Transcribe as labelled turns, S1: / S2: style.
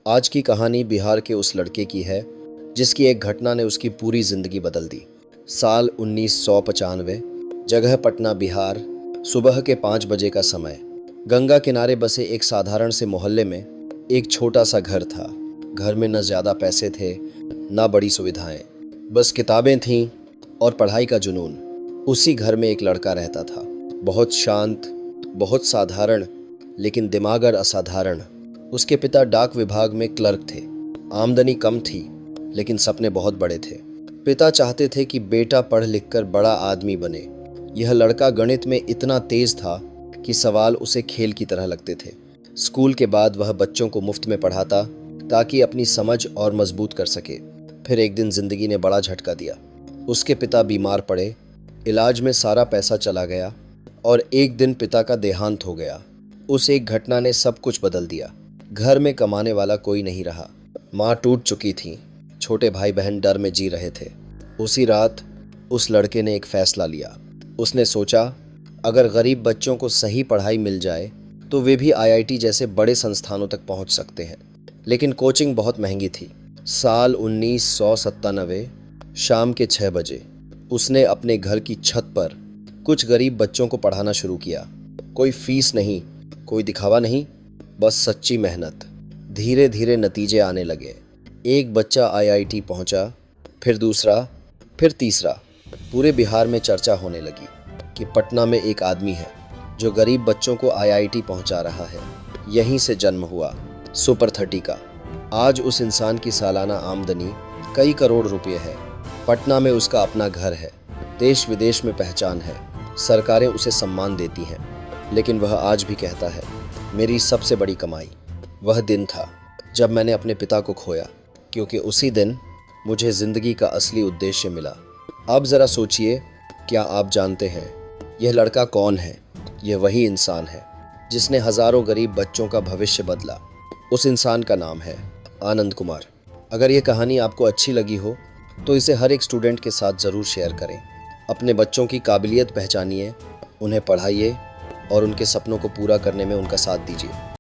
S1: आज की कहानी बिहार के उस लड़के की है जिसकी एक घटना ने उसकी पूरी जिंदगी बदल दी। साल 1995, जगह पटना बिहार। सुबह के 5 बजे का समय। गंगा किनारे बसे एक साधारण से मोहल्ले में एक छोटा सा घर था। घर में न ज़्यादा पैसे थे न बड़ी सुविधाएं, बस किताबें थीं और पढ़ाई का जुनून। उसी घर में एक लड़का रहता था, बहुत शांत, बहुत साधारण, लेकिन दिमाग और असाधारण। उसके पिता डाक विभाग में क्लर्क थे। आमदनी कम थी लेकिन सपने बहुत बड़े थे। पिता चाहते थे कि बेटा पढ़ लिख कर बड़ा आदमी बने। यह लड़का गणित में इतना तेज था कि सवाल उसे खेल की तरह लगते थे। स्कूल के बाद वह बच्चों को मुफ्त में पढ़ाता ताकि अपनी समझ और मजबूत कर सके। फिर एक दिन जिंदगी ने बड़ा झटका दिया। उसके पिता बीमार पड़े, इलाज में सारा पैसा चला गया और एक दिन पिता का देहांत हो गया। उस एक घटना ने सब कुछ बदल दिया। घर में कमाने वाला कोई नहीं रहा। माँ टूट चुकी थी, छोटे भाई बहन डर में जी रहे थे। उसी रात उस लड़के ने एक फैसला लिया। उसने सोचा, अगर गरीब बच्चों को सही पढ़ाई मिल जाए तो वे भी आईआईटी जैसे बड़े संस्थानों तक पहुंच सकते हैं। लेकिन कोचिंग बहुत महंगी थी। साल 1997, शाम के 6 बजे उसने अपने घर की छत पर कुछ गरीब बच्चों को पढ़ाना शुरू किया। कोई फीस नहीं, कोई दिखावा नहीं, बस सच्ची मेहनत। धीरे धीरे नतीजे आने लगे। एक बच्चा आईआईटी पहुंचा, फिर दूसरा, फिर तीसरा। पूरे बिहार में चर्चा होने लगी कि पटना में एक आदमी है जो गरीब बच्चों को आईआईटी पहुंचा रहा है। यहीं से जन्म हुआ सुपर 30 का। आज उस इंसान की सालाना आमदनी कई करोड़ रुपए है। पटना में उसका अपना घर है, देश विदेश में पहचान है, सरकारें उसे सम्मान देती हैं। लेकिन वह आज भी कहता है, मेरी सबसे बड़ी कमाई वह दिन था जब मैंने अपने पिता को खोया, क्योंकि उसी दिन मुझे ज़िंदगी का असली उद्देश्य मिला। अब ज़रा सोचिए, क्या आप जानते हैं यह लड़का कौन है? यह वही इंसान है जिसने हज़ारों गरीब बच्चों का भविष्य बदला। उस इंसान का नाम है आनंद कुमार। अगर ये कहानी आपको अच्छी लगी हो तो इसे हर एक स्टूडेंट के साथ ज़रूर शेयर करें। अपने बच्चों की काबिलियत पहचानिए, उन्हें पढ़ाइए और उनके सपनों को पूरा करने में उनका साथ दीजिए।